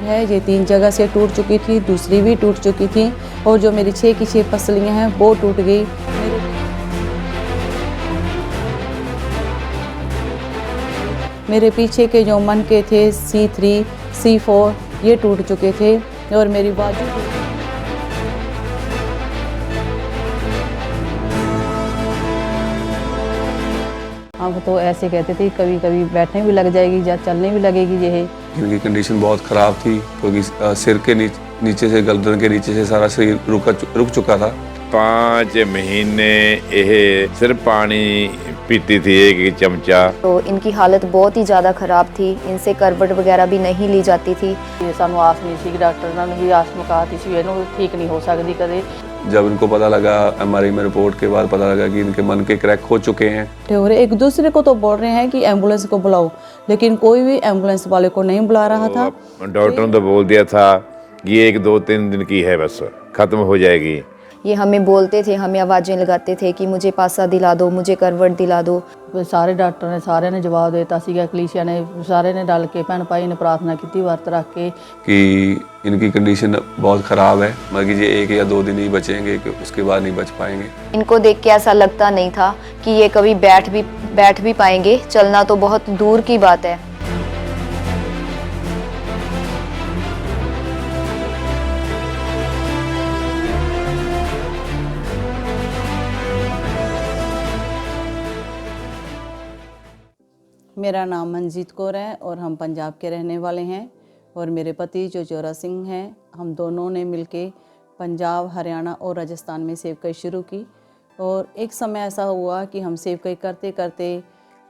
है ये 3 जगह से टूट चुकी थी, दूसरी भी टूट चुकी थी और जो मेरी 6 की 6 पसलियाँ हैं वो टूट गई। मेरे पीछे के जो मन के थे C3, C4 ये टूट चुके थे और मेरी बाजू हम तो ऐसे कहते थे कभी कभी बैठने भी लग जाएगी या चलने भी लगेगी। ये इनकी कंडीशन बहुत ख़राब थी क्योंकि सिर के नीचे से, गर्दन के नीचे से सारा शरीर रुक चुका था। 5 महीने ये सिर्फ पानी पीती थी, एक चमचा। तो इनकी हालत बहुत ही ज़्यादा ख़राब थी, इनसे करवट वगैरह भी नहीं ली जाती थी। ये सानू आस नहीं सी, डॉक्टर ने भी आस मुका दी सी इन्हों ठीक नहीं हो सकती कदे। जब इनको पता लगा MRI में रिपोर्ट के बाद पता लगा कि इनके मन के क्रैक हो चुके हैं। और एक दूसरे को तो बोल रहे हैं कि एम्बुलेंस को बुलाओ, लेकिन कोई भी एम्बुलेंस वाले को नहीं बुला रहा था। डॉक्टर ने तो बोल दिया था कि 1-2-3 दिन की है, बस खत्म हो जाएगी। ये हमें बोलते थे, हमें आवाज़ें लगाते थे कि मुझे पासा दिला दो, मुझे करवट दिला दो। सारे डॉक्टर ने सारे ने जवाब देता सीगा, कलीसिया ने सारे ने डल के भैन भाई ने प्रार्थना की वर्त रख के कि इनकी कंडीशन बहुत ख़राब है, मगर ये 1 या 2 दिन ही बचेंगे, कि उसके बाद नहीं बच पाएंगे। इनको देख के ऐसा लगता नहीं था कि ये कभी बैठ भी पाएंगे, चलना तो बहुत दूर की बात है। मेरा नाम मनजीत कौर है और हम पंजाब के रहने वाले हैं और मेरे पति जो जोरा सिंह हैं, हम दोनों ने मिलके पंजाब, हरियाणा और राजस्थान में सेवकाई शुरू की। और एक समय ऐसा हुआ कि हम सेवकाई करते करते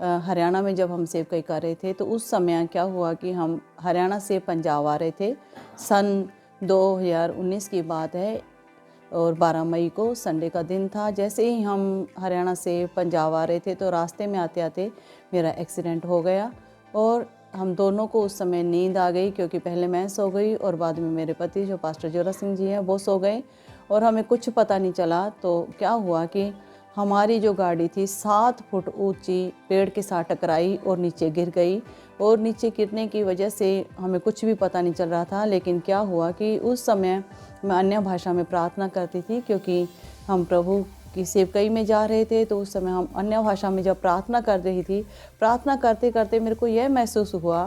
हरियाणा में जब हम सेवकाई कर रहे थे तो उस समय क्या हुआ कि हम हरियाणा से पंजाब आ रहे थे। सन 2019 की बात है और 12 मई को संडे का दिन था। जैसे ही हम हरियाणा से पंजाब आ रहे थे तो रास्ते में आते आते मेरा एक्सीडेंट हो गया और हम दोनों को उस समय नींद आ गई, क्योंकि पहले मैं सो गई और बाद में मेरे पति जो पास्टर जोरा सिंह जी हैं वो सो गए और हमें कुछ पता नहीं चला। तो क्या हुआ कि हमारी जो गाड़ी थी 7 फुट ऊंची पेड़ के साथ टकराई और नीचे गिर गई और नीचे गिरने की वजह से हमें कुछ भी पता नहीं चल रहा था। लेकिन क्या हुआ कि उस समय मैं अन्य भाषा में प्रार्थना करती थी, क्योंकि हम प्रभु की सेवकाई में जा रहे थे। तो उस समय हम अन्य भाषा में जब प्रार्थना कर रही थी, प्रार्थना करते करते मेरे को यह महसूस हुआ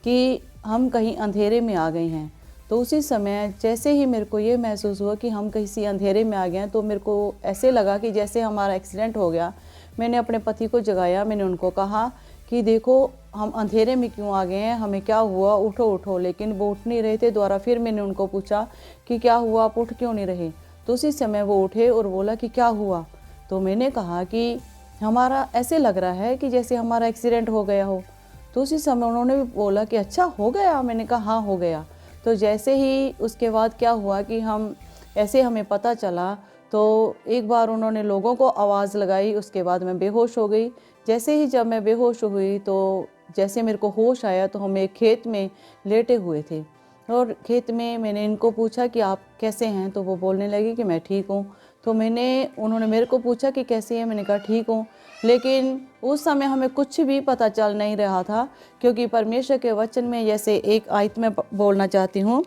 कि हम कहीं अंधेरे में आ गए हैं। तो उसी समय जैसे ही मेरे को ये महसूस हुआ कि हम किसी अंधेरे में आ गए हैं, तो मेरे को ऐसे लगा कि जैसे हमारा एक्सीडेंट हो गया। मैंने अपने पति को जगाया, मैंने उनको कहा कि देखो हम अंधेरे में क्यों आ गए हैं, हमें क्या हुआ, उठो उठो। लेकिन वो उठ नहीं रहे थे। दोबारा फिर मैंने उनको पूछा कि क्या हुआ, आप उठ क्यों नहीं रहे। तो उसी समय वो उठे और बोला कि क्या हुआ। तो मैंने कहा कि हमारा ऐसे लग रहा है कि जैसे हमारा एक्सीडेंट हो गया हो। तो उसी समय उन्होंने भी बोला कि अच्छा हो गया। मैंने कहा हाँ हो गया। तो जैसे ही उसके बाद क्या हुआ कि हम ऐसे हमें पता चला, तो एक बार उन्होंने लोगों को आवाज़ लगाई, उसके बाद मैं बेहोश हो गई। जैसे ही जब मैं बेहोश हुई तो जैसे मेरे को होश आया तो हम एक खेत में लेटे हुए थे और खेत में मैंने इनको पूछा कि आप कैसे हैं। तो वो बोलने लगी कि मैं ठीक हूँ। तो उन्होंने मेरे को पूछा कि कैसी है, मैंने कहा ठीक हूँ। लेकिन उस समय हमें कुछ भी पता चल नहीं रहा था, क्योंकि परमेश्वर के वचन में जैसे एक आयत में बोलना चाहती हूँ,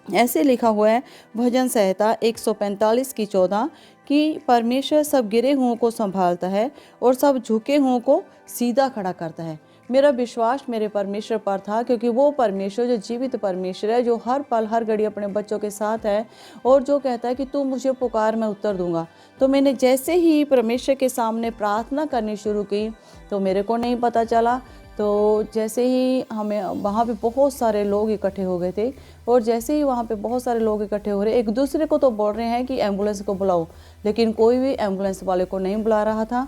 ऐसे लिखा हुआ है भजन संहिता 145 की 14 कि परमेश्वर सब गिरे हुओं को संभालता है और सब झुके हुओं को सीधा खड़ा करता है। मेरा विश्वास मेरे परमेश्वर पर था, क्योंकि वो परमेश्वर जो जीवित परमेश्वर है, जो हर पल हर घड़ी अपने बच्चों के साथ है और जो कहता है कि तू मुझे पुकार मैं उत्तर दूंगा। तो मैंने जैसे ही परमेश्वर के सामने प्रार्थना करनी शुरू की तो मेरे को नहीं पता चला। तो जैसे ही हमें वहाँ पे बहुत सारे लोग इकट्ठे हो गए थे और जैसे ही वहाँ पे बहुत सारे लोग इकट्ठे हो रहे, एक दूसरे को तो बोल रहे हैं कि एम्बुलेंस को बुलाओ, लेकिन कोई भी एम्बुलेंस वाले को नहीं बुला रहा था।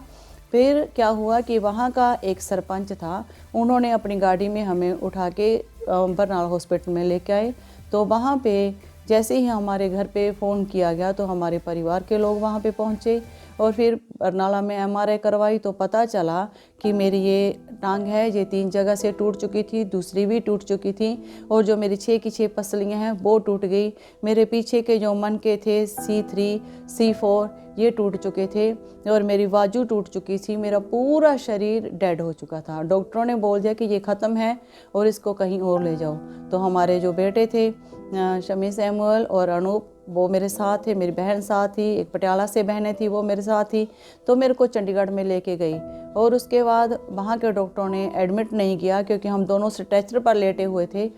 फिर क्या हुआ कि वहाँ का एक सरपंच था, उन्होंने अपनी गाड़ी में हमें उठा के बरनाला हॉस्पिटल में लेके आए। तो वहाँ पे जैसे ही हमारे घर पे फ़ोन किया गया तो हमारे परिवार के लोग वहाँ पे पहुँचे और फिर बरनाला में एमआरआई करवाई तो पता चला कि मेरी ये टांग है ये 3 जगह से टूट चुकी थी, दूसरी भी टूट चुकी थी और जो मेरी 6 की 6 पसलियाँ हैं वो टूट गई। मेरे पीछे के जो मन के थे C3 C4 ये टूट चुके थे और मेरी बाजू टूट चुकी थी। मेरा पूरा शरीर डेड हो चुका था। डॉक्टरों ने बोल दिया कि ये ख़त्म है और इसको कहीं और ले जाओ। तो हमारे जो बेटे थे शमी सैमुअल और अनूप वो मेरे साथ थे, मेरी बहन साथ थी, एक पटियाला से बहनें थी वो मेरे साथ थी। तो मेरे को चंडीगढ़ में लेके गई और उसके बाद वहाँ के डॉक्टरों ने एडमिट नहीं किया क्योंकि हम दोनों स्ट्रेचर पर लेटे हुए थे।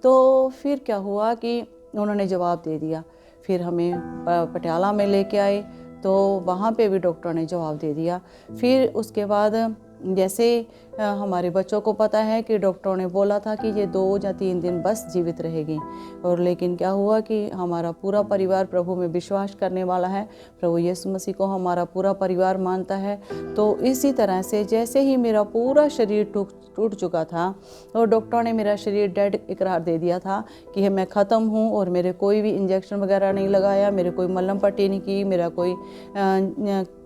तो फिर क्या हुआ कि उन्होंने जवाब दे दिया। फिर हमें पटियाला में लेके आए तो वहाँ पे भी डॉक्टर ने जवाब दे दिया। फिर उसके बाद जैसे हमारे बच्चों को पता है कि डॉक्टरों ने बोला था कि ये 2 या 3 दिन बस जीवित रहेगी और लेकिन क्या हुआ कि हमारा पूरा परिवार प्रभु में विश्वास करने वाला है, प्रभु यीशु मसीह को हमारा पूरा परिवार मानता है। तो इसी तरह से जैसे ही मेरा पूरा शरीर टूट चुका था और डॉक्टरों ने मेरा शरीर डेड इकरार दे दिया था कि मैं ख़त्म हूँ और मेरे कोई भी इंजेक्शन वगैरह नहीं लगाया, मेरे कोई मलहम पट्टी नहीं की, मेरा कोई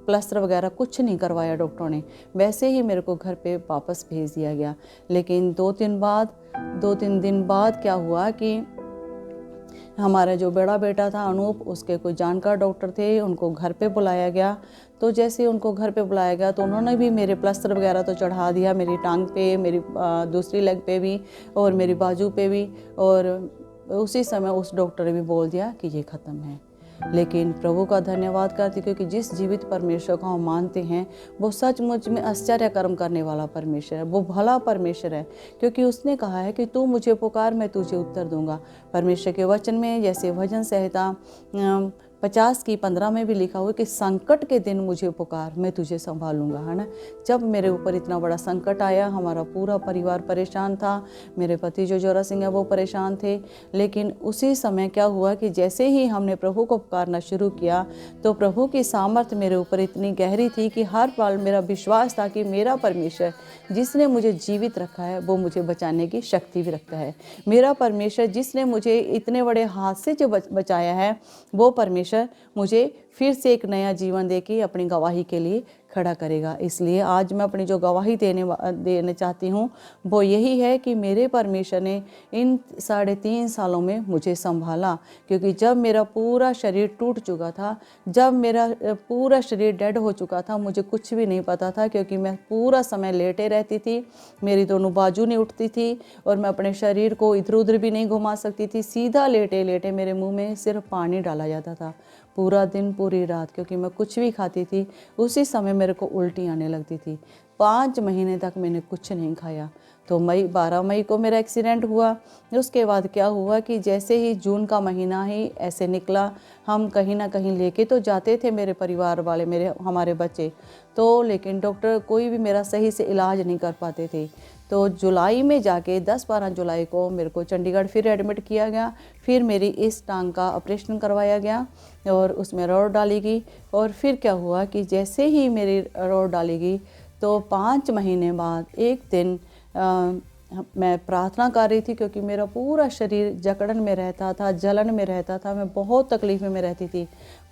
प्लास्टर वगैरह कुछ नहीं करवाया डॉक्टरों ने, वैसे ही मेरे को घर पे वापस भेज दिया गया। लेकिन 2-3 दिन बाद क्या हुआ कि हमारा जो बड़ा बेटा था अनूप, उसके कोई जानकार डॉक्टर थे, उनको घर पे बुलाया गया। तो जैसे उनको घर पे बुलाया गया तो उन्होंने भी मेरे प्लास्टर वगैरह तो चढ़ा दिया, मेरी टांग पे, मेरी दूसरी लेग पे भी और मेरी बाजू पे भी। और उसी समय उस डॉक्टर ने भी बोल दिया कि ये ख़त्म है। लेकिन प्रभु का धन्यवाद करती क्योंकि जिस जीवित परमेश्वर को हम मानते हैं वो सचमुच में आश्चर्य कर्म करने वाला परमेश्वर है, वो भला परमेश्वर है। क्योंकि उसने कहा है कि तू मुझे पुकार, मैं तुझे उत्तर दूंगा। परमेश्वर के वचन में जैसे भजन संहिता 50:15 में भी लिखा हुआ कि संकट के दिन मुझे पुकार, मैं तुझे संभालूंगा, है ना। जब मेरे ऊपर इतना बड़ा संकट आया, हमारा पूरा परिवार परेशान था, मेरे पति जो जोरा सिंह है वो परेशान थे। लेकिन उसी समय क्या हुआ कि जैसे ही हमने प्रभु को पुकारना शुरू किया तो प्रभु की सामर्थ्य मेरे ऊपर इतनी गहरी थी कि हर पल मेरा विश्वास था कि मेरा परमेश्वर जिसने मुझे जीवित रखा है वो मुझे बचाने की शक्ति भी रखता है। मेरा परमेश्वर जिसने मुझे इतने बड़े हाथ से जो बचाया है वो परमेश्वर मुझे फिर से एक नया जीवन देके अपनी गवाही के लिए खड़ा करेगा। इसलिए आज मैं अपनी जो गवाही देने चाहती हूँ वो यही है कि मेरे परमेश्वर ने इन 3.5 सालों में मुझे संभाला। क्योंकि जब मेरा पूरा शरीर टूट चुका था, जब मेरा पूरा शरीर डेड हो चुका था, मुझे कुछ भी नहीं पता था क्योंकि मैं पूरा समय लेटे रहती थी, मेरी दोनों बाजू नहीं उठती थी और मैं अपने शरीर को इधर उधर भी नहीं घुमा सकती थी। सीधा लेटे लेटे मेरे मुँह में सिर्फ पानी डाला जाता था पूरा दिन पूरी रात, क्योंकि मैं कुछ भी खाती थी उसी समय मेरे को उल्टी आने लगती थी। 5 महीने तक मैंने कुछ नहीं खाया। तो 12 मई को मेरा एक्सीडेंट हुआ। उसके बाद क्या हुआ कि जैसे ही जून का महीना ही ऐसे निकला, हम कहीं ना कहीं लेके तो जाते थे मेरे परिवार वाले, हमारे बच्चे तो, लेकिन डॉक्टर कोई भी मेरा सही से इलाज नहीं कर पाते थे। तो जुलाई में जाके 10-12 जुलाई को मेरे को चंडीगढ़ फिर एडमिट किया गया। फिर मेरी इस टांग का ऑपरेशन करवाया गया और उसमें रॉड डाली गई। और फिर क्या हुआ कि जैसे ही मेरी रॉड डाली गई तो 5 महीने बाद एक दिन मैं प्रार्थना कर रही थी क्योंकि मेरा पूरा शरीर जकड़न में रहता था, जलन में रहता था, मैं बहुत तकलीफ में रहती थी।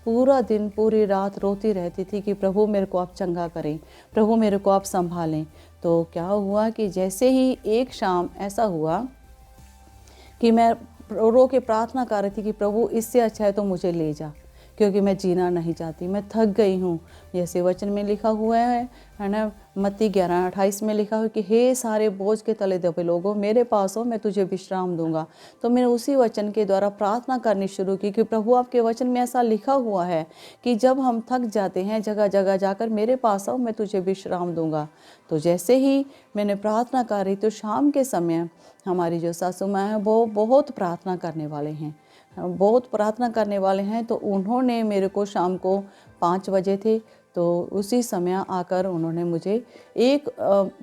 पूरा दिन पूरी रात रोती रहती थी कि प्रभु मेरे को आप चंगा करें, प्रभु मेरे को आप संभालें। तो क्या हुआ कि जैसे ही एक शाम ऐसा हुआ कि मैं रो के प्रार्थना कर रही थी कि प्रभु इससे अच्छा है तो मुझे ले जा, क्योंकि मैं जीना नहीं चाहती, मैं थक गई हूँ। जैसे वचन में लिखा हुआ है ना, मत्ती 11:28 में लिखा हुआ कि हे सारे बोझ के तले दबे लोगों, मेरे पास हो, मैं तुझे विश्राम दूंगा। तो मैंने उसी वचन के द्वारा प्रार्थना करनी शुरू की कि प्रभु आपके वचन में ऐसा लिखा हुआ है कि जब हम थक जाते हैं जगह जगह जाकर मेरे पास आओ, मैं तुझे विश्राम दूंगा। तो जैसे ही मैंने प्रार्थना कर रही तो शाम के समय हमारी जो सासू माँ हैं वो बहुत प्रार्थना करने वाले हैं, तो उन्होंने मेरे को शाम को 5 बजे थे तो उसी समय आकर उन्होंने मुझे एक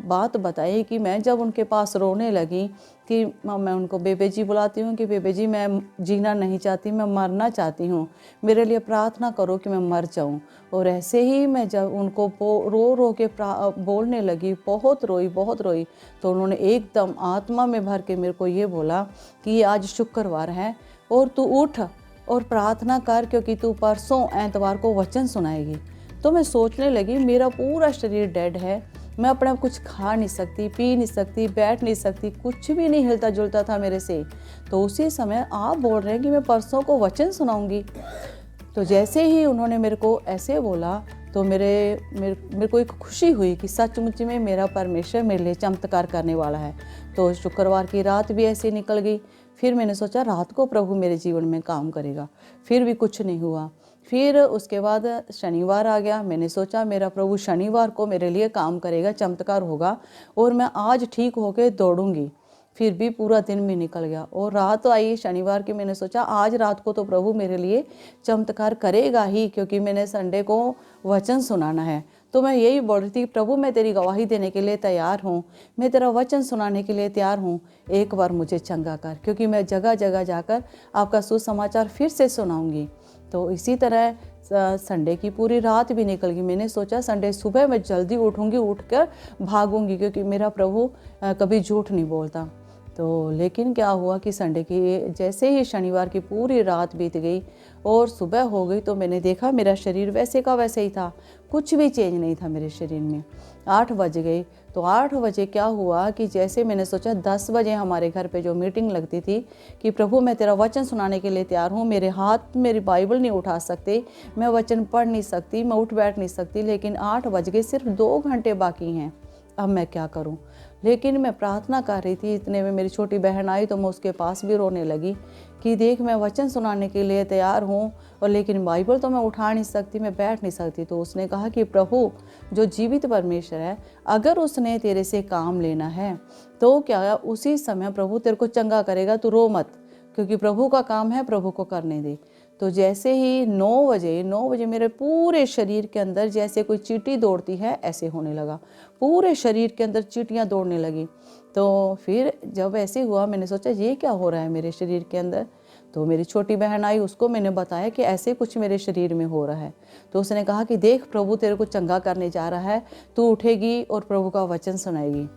बात बताई कि मैं जब उनके पास रोने लगी कि मैं उनको बेबे जी बुलाती हूँ कि बेबे जी मैं जीना नहीं चाहती, मैं मरना चाहती हूँ, मेरे लिए प्रार्थना करो कि मैं मर जाऊँ। और ऐसे ही मैं जब उनको रो रो के बोलने लगी, बहुत रोई, तो उन्होंने एकदम आत्मा में भर के मेरे को ये बोला कि आज शुक्रवार है और तू उठ और प्रार्थना कर, क्योंकि तू परसों एतवार को वचन सुनाएगी। तो मैं सोचने लगी मेरा पूरा शरीर डेड है, मैं अपना कुछ खा नहीं सकती, पी नहीं सकती, बैठ नहीं सकती, कुछ भी नहीं हिलता जुलता था मेरे से। तो उसी समय आप बोल रहे हैं कि मैं परसों को वचन सुनाऊंगी। तो जैसे ही उन्होंने मेरे को ऐसे बोला तो मेरे को एक खुशी हुई कि सचमुच में मेरा परमेश्वर मेरे लिए चमत्कार करने वाला है। तो शुक्रवार की रात भी ऐसे निकल गई। फिर मैंने सोचा रात को प्रभु मेरे जीवन में काम करेगा, फिर भी कुछ नहीं हुआ। फिर उसके बाद शनिवार आ गया। मैंने सोचा मेरा प्रभु शनिवार को मेरे लिए काम करेगा, चमत्कार होगा और मैं आज ठीक होकर दौड़ूंगी। फिर भी पूरा दिन भी निकल गया और रात आई शनिवार की। मैंने सोचा आज रात को तो प्रभु मेरे लिए चमत्कार करेगा ही, क्योंकि मैंने संडे को वचन सुनाना है। तो मैं यही बोल रही थी, प्रभु मैं तेरी गवाही देने के लिए तैयार हूँ, मैं तेरा वचन सुनाने के लिए तैयार हूँ, एक बार मुझे चंगा कर, क्योंकि मैं जगह जगह जाकर आपका सुसमाचार फिर से सुनाऊंगी। तो इसी तरह संडे की पूरी रात भी निकल गई। मैंने सोचा संडे सुबह मैं जल्दी उठूंगी, उठकर भागूंगी, क्योंकि मेरा प्रभु कभी झूठ नहीं बोलता। तो लेकिन क्या हुआ कि संडे की जैसे ही शनिवार की पूरी रात बीत गई और सुबह हो गई तो मैंने देखा मेरा शरीर वैसे का वैसे ही था, कुछ भी चेंज नहीं था मेरे शरीर में। 8 बज गए। तो 8 बजे क्या हुआ कि जैसे मैंने सोचा 10 बजे हमारे घर पे जो मीटिंग लगती थी कि प्रभु मैं तेरा वचन सुनाने के लिए तैयार हूँ, मेरे हाथ मेरी बाइबल नहीं उठा सकते, मैं वचन पढ़ नहीं सकती, मैं उठ बैठ नहीं सकती, लेकिन 8 बज गए, सिर्फ 2 घंटे बाकी हैं, अब मैं क्या करूं। लेकिन मैं प्रार्थना कर रही थी। इतने में मेरी छोटी बहन आई तो मैं उसके पास भी रोने लगी कि देख मैं वचन सुनाने के लिए तैयार हूँ और लेकिन बाइबल तो मैं उठा नहीं सकती, मैं बैठ नहीं सकती। तो उसने कहा कि प्रभु जो जीवित परमेश्वर है, अगर उसने तेरे से काम लेना है तो क्या उसी समय प्रभु तेरे को चंगा करेगा, तू रो मत, क्योंकि प्रभु का काम है, प्रभु को करने दे। तो जैसे ही 9 बजे मेरे पूरे शरीर के अंदर जैसे कोई चींटी दौड़ती है ऐसे होने लगा, पूरे शरीर के अंदर चींटियां दौड़ने लगी। तो फिर जब ऐसे हुआ मैंने सोचा ये क्या हो रहा है मेरे शरीर के अंदर। तो मेरी छोटी बहन आई, उसको मैंने बताया कि ऐसे कुछ मेरे शरीर में हो रहा है। तो उसने कहा कि देख प्रभु तेरे को चंगा करने जा रहा है, तू उठेगी और प्रभु का वचन सुनाएगी।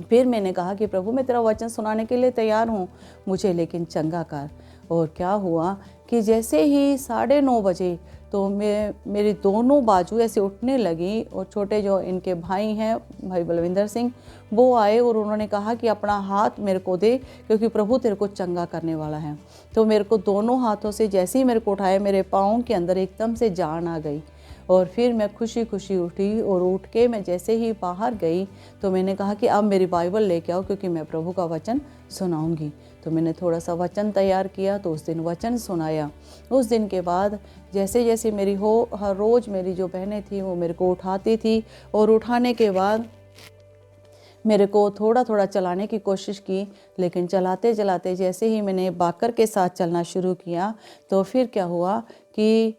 फिर मैंने कहा कि प्रभु मैं तेरा वचन सुनाने के लिए तैयार हूँ, मुझे लेकिन चंगा कर। और क्या हुआ कि जैसे ही 9:30 बजे तो मेरी दोनों बाजू ऐसे उठने लगी और छोटे जो इनके भाई हैं, भाई बलविंदर सिंह, वो आए और उन्होंने कहा कि अपना हाथ मेरे को दे, क्योंकि प्रभु तेरे को चंगा करने वाला है। तो मेरे को दोनों हाथों से जैसे ही मेरे को उठाया, मेरे पाँव के अंदर एकदम से जान आ गई और फिर मैं खुशी खुशी उठी और उठ के मैं जैसे ही बाहर गई तो मैंने कहा कि अब मेरी बाइबल लेके आओ, क्योंकि मैं प्रभु का वचन सुनाऊंगी। तो मैंने थोड़ा सा वचन तैयार किया तो उस दिन वचन सुनाया। उस दिन के बाद जैसे जैसे हर रोज़ मेरी जो बहनें थी वो मेरे को उठाती थी और उठाने के बाद मेरे को थोड़ा थोड़ा चलाने की कोशिश की, लेकिन चलाते चलाते जैसे ही मैंने बाकर के साथ चलना शुरू किया तो फिर क्या हुआ कि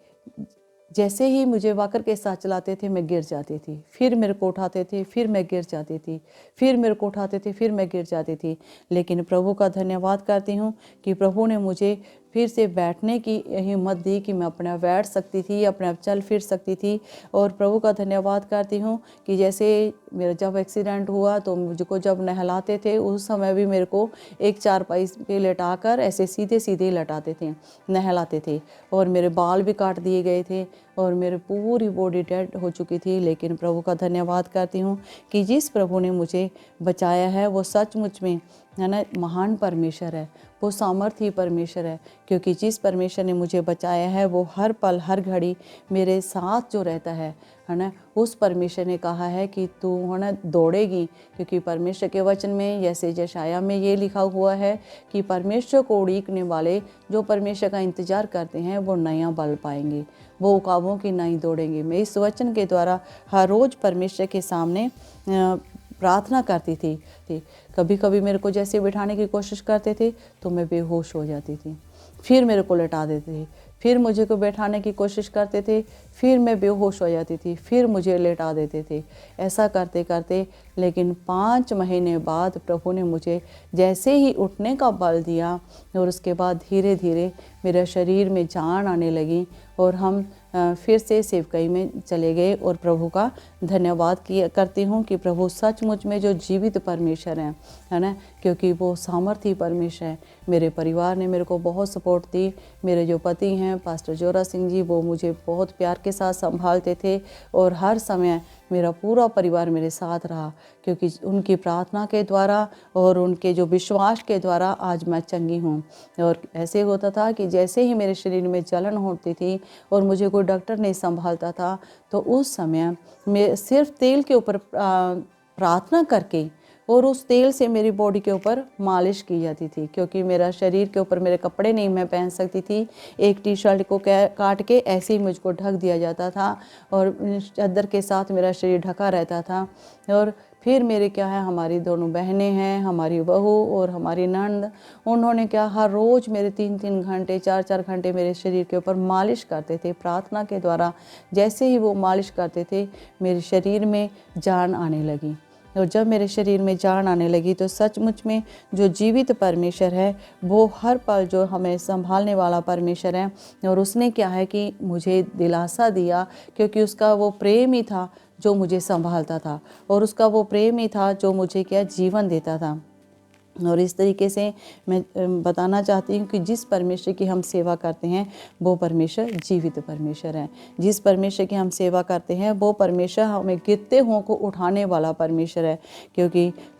जैसे ही मुझे वाकर के साथ चलाते थे मैं गिर जाती थी, फिर मेरे को उठाते थे, फिर मैं गिर जाती थी, फिर मेरे को उठाते थे, फिर मैं गिर जाती थी। लेकिन प्रभु का धन्यवाद करती हूँ कि प्रभु ने मुझे फिर से बैठने की हिम्मत दी कि मैं अपने आप बैठ सकती थी, अपने आप चल फिर सकती थी। और प्रभु का धन्यवाद करती हूँ कि जैसे मेरा जब एक्सीडेंट हुआ तो मुझको जब नहलाते थे उस समय भी मेरे को एक चारपाई पे लेटाकर ऐसे सीधे सीधे लटाते थे, नहलाते थे, और मेरे बाल भी काट दिए गए थे और मेरी पूरी बॉडी डेड हो चुकी थी। लेकिन प्रभु का धन्यवाद करती हूँ कि जिस प्रभु ने मुझे बचाया है वो सचमुच में है ना महान परमेश्वर है, वो सामर्थी परमेश्वर है, क्योंकि जिस परमेश्वर ने मुझे बचाया है वो हर पल हर घड़ी मेरे साथ जो रहता है ना, उस परमेश्वर ने कहा है कि तू है ना दौड़ेगी, क्योंकि परमेश्वर के वचन में जैसे यशायाह में ये लिखा हुआ है कि परमेश्वर को उड़ीकने वाले जो परमेश्वर का इंतजार करते हैं वो नया बल पाएंगे, वो उकाबों की नई दौड़ेंगे। मैं इस वचन के द्वारा हर रोज़ परमेश्वर के सामने प्रार्थना करती थी। कभी कभी मेरे को जैसे बिठाने की कोशिश करते थे तो मैं बेहोश हो जाती थी, फिर मेरे को लेटा देते थे, फिर मुझे को बैठाने की कोशिश करते थे, फिर मैं बेहोश हो जाती थी, फिर मुझे लेटा देते थे। ऐसा करते करते लेकिन 5 महीने बाद प्रभु ने मुझे जैसे ही उठने का बल दिया और उसके बाद धीरे धीरे मेरे शरीर में जान आने लगी और हम फिर से सेवकाई में चले गए और प्रभु का धन्यवाद करती हूँ कि प्रभु सचमुच में जो जीवित परमेश्वर हैं, है ना, क्योंकि वो सामर्थी परमेश्वर है। मेरे परिवार ने मेरे को बहुत सपोर्ट दी। मेरे जो पति हैं पास्टर जोरा सिंह जी, वो मुझे बहुत प्यार के साथ संभालते थे और हर समय मेरा पूरा परिवार मेरे साथ रहा, क्योंकि उनकी प्रार्थना के द्वारा और उनके जो विश्वास के द्वारा आज मैं चंगी हूँ। और ऐसे होता था कि जैसे ही मेरे शरीर में जलन होती थी और मुझे कोई डॉक्टर नहीं संभालता था, तो उस समय मैं सिर्फ तेल के ऊपर प्रार्थना करके और उस तेल से मेरी बॉडी के ऊपर मालिश की जाती थी, क्योंकि मेरा शरीर के ऊपर मेरे कपड़े नहीं मैं पहन सकती थी। एक टी शर्ट को काट के ऐसे ही मुझको ढक दिया जाता था और चादर के साथ मेरा शरीर ढका रहता था। और फिर मेरे क्या है, हमारी दोनों बहनें हैं, हमारी बहू और हमारी नंद, उन्होंने क्या हर रोज़ मेरे 3-3 घंटे 4-4 घंटे मेरे शरीर के ऊपर मालिश करते थे प्रार्थना के द्वारा। जैसे ही वो मालिश करते थे मेरे शरीर में जान आने लगी, और जब मेरे शरीर में जान आने लगी तो सचमुच में जो जीवित परमेश्वर है वो हर पल जो हमें संभालने वाला परमेश्वर है। और उसने क्या है कि मुझे दिलासा दिया, क्योंकि उसका वो प्रेम ही था जो मुझे संभालता था, और उसका वो प्रेम ही था जो मुझे क्या जीवन देता था। और इस तरीके से मैं बताना चाहती हूँ कि जिस परमेश्वर की हम सेवा करते हैं वो परमेश्वर जीवित परमेश्वर है। जिस परमेश्वर की हम सेवा करते हैं वो परमेश्वर हमें गिरते हुओं को उठाने वाला परमेश्वर है।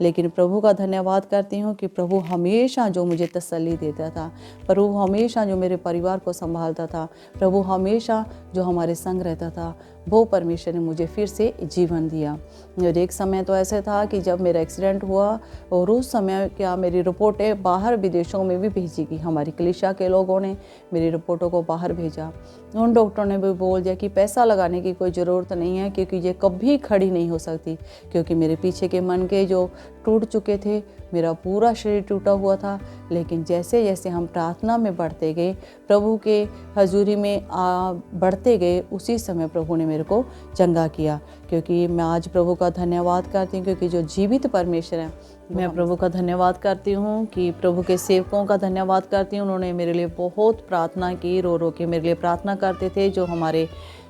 लेकिन प्रभु का धन्यवाद करती हूँ कि प्रभु हमेशा जो मुझे तसल्ली देता था, प्रभु हमेशा जो मेरे परिवार को संभालता था, प्रभु हमेशा जो हमारे संग रहता था, वो परमेश्वर ने मुझे फिर से जीवन दिया। और एक समय तो ऐसे था कि जब मेरा एक्सीडेंट हुआ और उस समय क्या मेरी रिपोर्टें बाहर विदेशों में भी भेजी गई। हमारी कलीसिया के लोगों ने मेरी रिपोर्टों को बाहर भेजा। उन डॉक्टरों ने भी बोल दिया कि पैसा लगाने की कोई ज़रूरत नहीं है, क्योंकि ये कभी खड़ी नहीं हो सकती, क्योंकि मेरे पीछे के मन के जो टूट चुके थे, मेरा पूरा शरीर टूटा हुआ था। लेकिन जैसे जैसे हम प्रार्थना में बढ़ते गए, प्रभु के हजूरी में बढ़ते गए, उसी समय प्रभु ने मेरे को चंगा किया। क्योंकि मैं आज प्रभु का धन्यवाद करती हूँ, क्योंकि जो जीवित परमेश्वर है, मैं प्रभु का धन्यवाद करती हूँ कि प्रभु के सेवकों का धन्यवाद करती हूँ। उन्होंने मेरे लिए बहुत प्रार्थना की, रो रो के मेरे लिए प्रार्थना करते थे। जो हमारे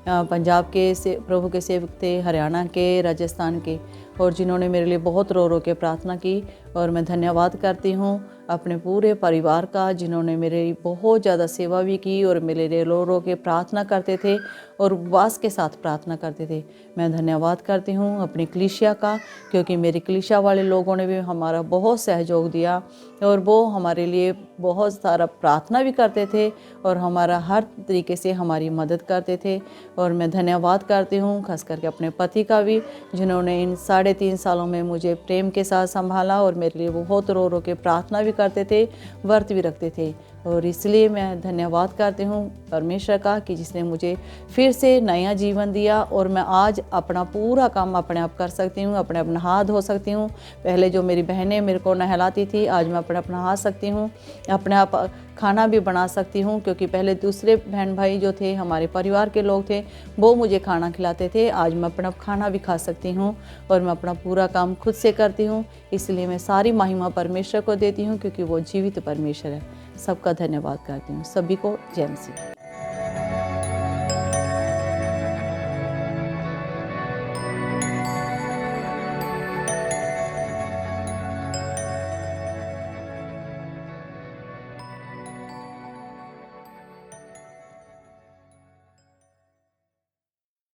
पंजाब के प्रभु के सेवक थे, हरियाणा के, राजस्थान के, और जिन्होंने मेरे लिए बहुत रो रो के प्रार्थना की। और मैं धन्यवाद करती हूँ अपने पूरे परिवार का, जिन्होंने मेरी बहुत ज़्यादा सेवा भी की और मेरे लिए रो रो के प्रार्थना करते थे और उपवास के साथ प्रार्थना करते थे। मैं धन्यवाद करती हूँ अपनी कलीसिया का, क्योंकि मेरी कलीसिया वाले लोगों ने भी हमारा बहुत सहयोग दिया और वो हमारे लिए बहुत सारा प्रार्थना भी करते थे और हमारा हर तरीके से हमारी मदद करते थे। और मैं धन्यवाद करती हूँ खास करके अपने पति का भी, जिन्होंने इन 3.5 सालों में मुझे प्रेम के साथ संभाला और मेरे लिए बहुत रो रो के प्रार्थना भी करते थे, व्रत भी रखते थे। और इसलिए मैं धन्यवाद करती हूँ परमेश्वर का कि जिसने मुझे फिर से नया जीवन दिया और मैं आज अपना पूरा काम अपने आप कर सकती हूँ, अपने अपना हाथ धो सकती हूँ। पहले जो मेरी बहनें मेरे को नहलाती थी, आज मैं अपना हाथ सकती हूँ, अपने आप खाना भी बना सकती हूँ। क्योंकि पहले दूसरे बहन भाई जो थे, हमारे परिवार के लोग थे, वो मुझे खाना खिलाते थे। आज मैं अपना खाना भी खा सकती हूँ और मैं अपना पूरा काम खुद से करती हूँ। इसलिए मैं सारी महिमा परमेश्वर को देती हूँ, क्योंकि वो जीवित परमेश्वर है। सबका धन्यवाद करती हूँ। सभी को जय मसीह।